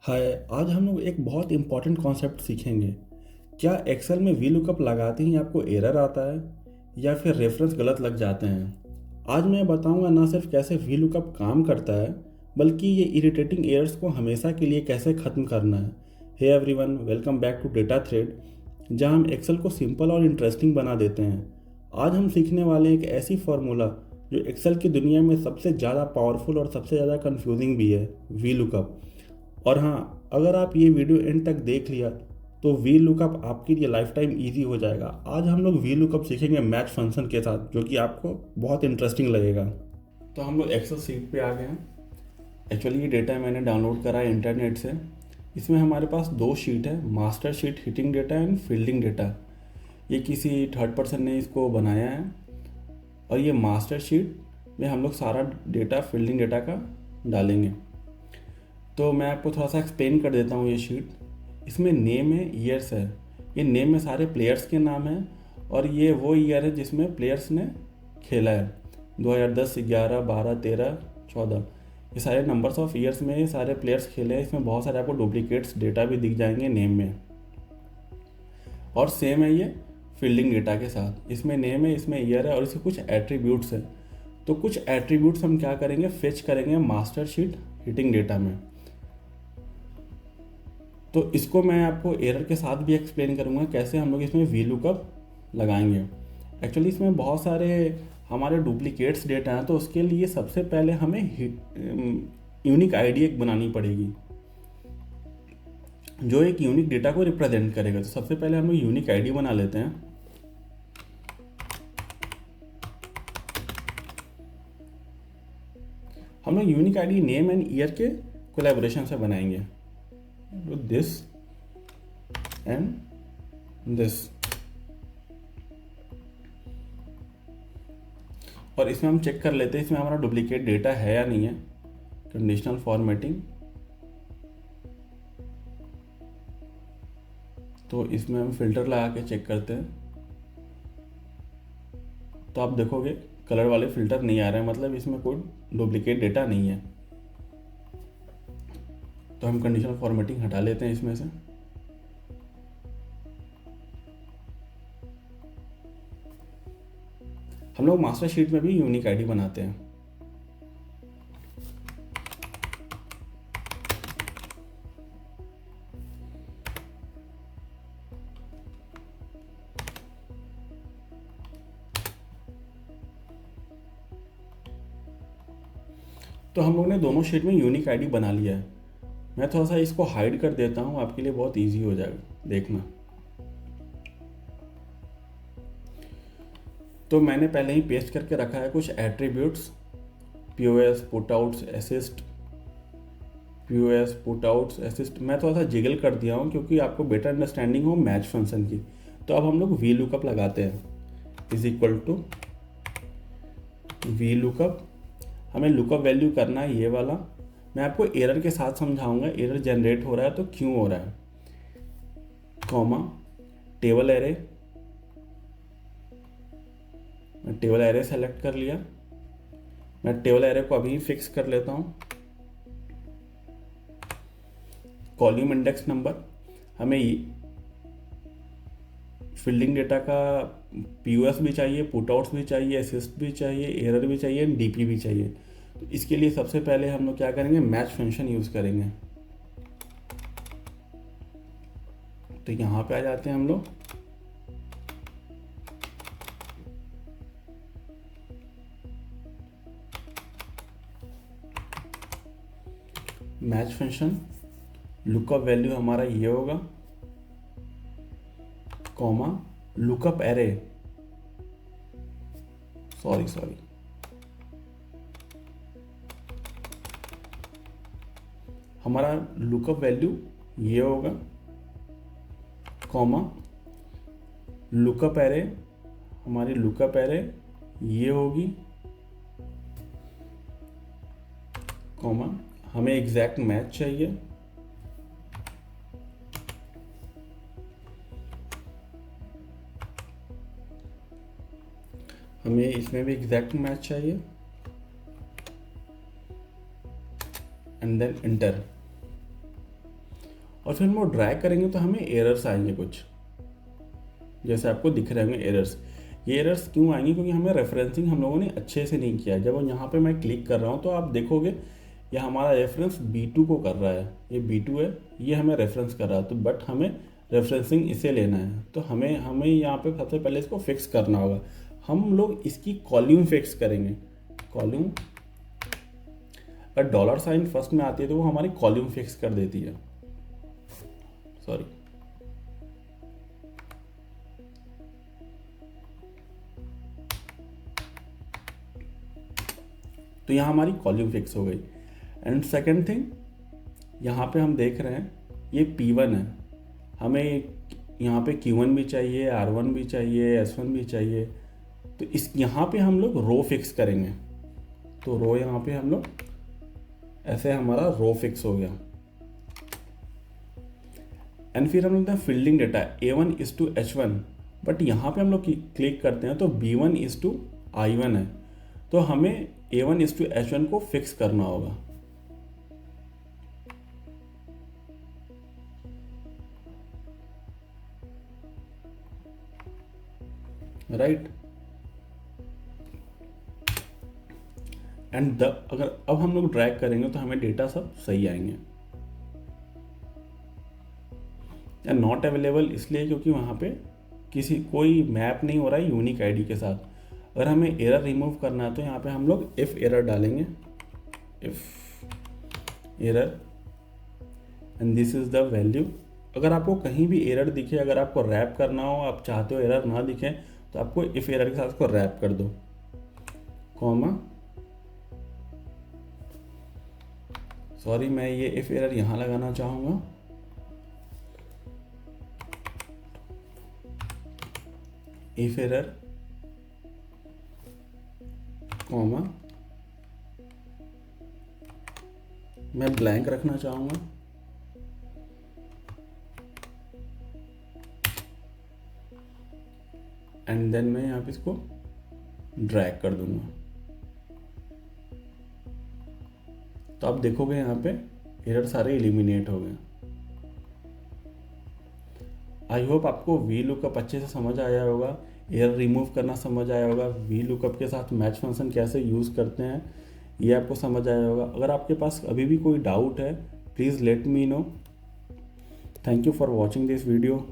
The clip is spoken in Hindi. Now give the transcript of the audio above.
हाय। आज हम लोग एक बहुत इम्पॉर्टेंट कॉन्सेप्ट सीखेंगे। क्या एक्सेल में वी लुकअप लगाते ही आपको एरर आता है या फिर रेफरेंस गलत लग जाते हैं। आज मैं बताऊंगा ना सिर्फ कैसे वी लुकअप काम करता है, बल्कि ये इरिटेटिंग एरर्स को हमेशा के लिए कैसे ख़त्म करना है। Hey everyone, welcome back to data thread, जहां हम एक्सेल को सिंपल और इंटरेस्टिंग बना देते हैं। आज हम सीखने वाले हैं एक ऐसी फार्मूला जो एक्सेल की दुनिया में सबसे ज़्यादा पावरफुल और सबसे ज़्यादा कंफ्यूजिंग भी है, वी लुकअप। और हाँ, अगर आप ये वीडियो एंड तक देख लिया तो वी लुकअप आपके लिए लाइफ टाइम ईजी हो जाएगा। आज हम लोग वी लुकअप सीखेंगे मैच फंक्शन के साथ, जो कि आपको बहुत इंटरेस्टिंग लगेगा। तो हम लोग एक्सेल सीट पे आ गए हैं। एक्चुअली ये डेटा मैंने डाउनलोड करा है इंटरनेट से। इसमें हमारे पास दो शीट है, master sheet hitting data and fielding data. ये किसी थर्ड पर्सन ने इसको बनाया है। और ये मास्टर शीट में हम लोग सारा डेटा फील्डिंग डेटा का डालेंगे। तो मैं आपको थोड़ा सा एक्सप्लेन कर देता हूँ। ये शीट, इसमें नेम है, ईयर्स है। ये नेम में सारे प्लेयर्स के नाम हैं और ये वो ईयर है जिसमें प्लेयर्स ने खेला है। 2010, 11, 12, 13, 14, ये सारे नंबर्स ऑफ ईयर्स में ये सारे प्लेयर्स खेले हैं। इसमें बहुत सारे आपको डुप्लीकेट्स डेटा भी दिख जाएंगे नेम में। और सेम है ये फील्डिंग डेटा के साथ। इसमें नेम है, इसमें ईयर है और इसके कुछ एट्रीब्यूट्स हैं। तो कुछ एट्रीब्यूट्स हम क्या करेंगे, फेच करेंगे मास्टर शीट हिटिंग डेटा में। तो इसको मैं आपको एरर के साथ भी एक्सप्लेन करूँगा कैसे हम लोग इसमें वी लुकअप लगाएंगे। एक्चुअली इसमें बहुत सारे हमारे डुप्लीकेट्स डेटा हैं, तो उसके लिए सबसे पहले हमें यूनिक आईडी एक बनानी पड़ेगी जो एक यूनिक डेटा को रिप्रेजेंट करेगा। तो सबसे पहले हम लोग यूनिक आईडी बना लेते हैं। हम लोग unique ID name and year के कोलैबोरेशन से बनाएंगे। This and this. और इसमें हम चेक कर लेते हैं इसमें हमारा डुप्लीकेट डेटा है या नहीं है। Conditional formatting. तो इसमें हम फिल्टर लगा के चेक करते हैं। तो आप देखोगे कलर वाले फिल्टर नहीं आ रहे हैं, मतलब इसमें कोई डुप्लीकेट डेटा नहीं है। तो हम कंडीशनल फॉर्मेटिंग हटा लेते हैं इसमें से। हम लोग मास्टर शीट में भी यूनिक आईडी बनाते हैं। तो हम लोग ने दोनों शीट में यूनिक आईडी बना लिया है। मैं थोड़ा सा इसको हाइड कर देता हूँ, आपके लिए बहुत इजी हो जाएगा देखना। तो मैंने पहले ही पेस्ट करके रखा है कुछ attributes, POS, putouts, assist, POS, putouts, assist. मैं थोड़ा सा जिगल कर दिया हूँ क्योंकि आपको बेटर अंडरस्टैंडिंग हो मैच फंक्शन की। तो अब हम लोग वी लुकअप लगाते हैं। Is equal to VLOOKUP. हमें लुकअप वैल्यू करना है ये वाला। मैं आपको एरर के साथ समझाऊंगा, एरर जनरेट हो रहा है तो क्यों हो रहा है। Comma table array. मैं टेबल एरे सेलेक्ट कर लिया। मैं टेबल एरे को अभी फिक्स कर लेता हूँ। Column index number. हमें फील्डिंग डेटा का पीओएस भी चाहिए, पुटआउट्स भी चाहिए, असिस्ट भी चाहिए, एरर भी चाहिए, डीपी भी चाहिए। तो इसके लिए सबसे पहले हम लोग क्या करेंगे, मैच फंक्शन यूज़ करेंगे। तो यहाँ पे आ जाते हैं हम लोग। मैच फंक्शन लुकअप वैल्यू हमारा ये होगा, कॉमा लुकअप एरे। सॉरी, हमारा लुकअप वैल्यू ये होगा, कॉमा लुकअप एरे। हमारी लुकअप एरे ये होगी, कॉमा हमें एग्जैक्ट मैच चाहिए। हमें इसमें भी एग्जैक्ट मैच चाहिए एंड देन इंटर। और फिर हम वो ड्रैग करेंगे तो हमें एरर्स आएंगे कुछ, जैसे आपको दिख रहे होंगे एरर्स। ये एरर्स क्यों आएंगे? क्योंकि हमें रेफरेंसिंग हम लोगों ने अच्छे से नहीं किया। जब यहाँ पे मैं क्लिक कर रहा हूँ तो आप देखोगे ये हमारा रेफरेंस B2 को कर रहा है, ये B2 है, ये हमें रेफरेंस कर रहा है। तो बट हमें रेफरेंसिंग इसे लेना है, तो हमें हमें यहाँ पे सबसे पहले इसको फिक्स करना होगा। हम लोग इसकी कॉल्यूम फिक्स करेंगे। कॉल्यूम, अगर डॉलर साइन फर्स्ट में आती है तो वो हमारी कॉल्यूम फिक्स कर देती है। सॉरी, तो यहाँ हमारी कॉल्यूम फिक्स हो गई। एंड सेकेंड थिंग, यहाँ पे हम देख रहे हैं ये P1 है, हमें यहाँ पे Q1 भी चाहिए, R1 भी चाहिए, S1 भी चाहिए। तो इस यहाँ पे हम लोग रो फिक्स करेंगे। तो रो यहाँ पे हम लोग ऐसे, हमारा रो फिक्स हो गया। एंड फिर हम लोग फील्डिंग डेटा A1:H1, बट यहाँ पे हम लोग क्लिक करते हैं तो B1:I1 है, तो हमें A1:H1 को फिक्स करना होगा। राइट। एंड अगर अब हम लोग ड्रैग करेंगे तो हमें डेटा सब सही आएंगे। या नॉट अवेलेबल इसलिए क्योंकि वहाँ पे कोई मैप नहीं हो रहा है यूनिक आईडी के साथ। अगर हमें एरर रिमूव करना है तो यहाँ पे हम लोग इफ एरर डालेंगे, if error, and this is the value. अगर आपको कहीं भी एरर दिखे, अगर आपको रैप करना हो, आप चाहते हो एरर ना दिखे, तो आपको इफ एरर के साथ उसको रैप कर दो, कॉमा। सॉरी, मैं ये इफ एरर यहाँ लगाना चाहूँगा, इफ एरर, कॉमा, मैं ब्लैंक रखना चाहूँगा, एंड देन मैं यहाँ पे इसको ड्रैग कर दूंगा। तो आप देखोगे यहाँ पे एरर सारे एलिमिनेट हो गए। आई होप आपको वी लुकअप अच्छे से समझ आया होगा, एरर रिमूव करना समझ आया होगा, वी लुकअप के साथ मैच फंक्शन कैसे यूज़ करते हैं ये आपको समझ आया होगा। अगर आपके पास अभी भी कोई डाउट है, please let me know. Thank you for watching this video.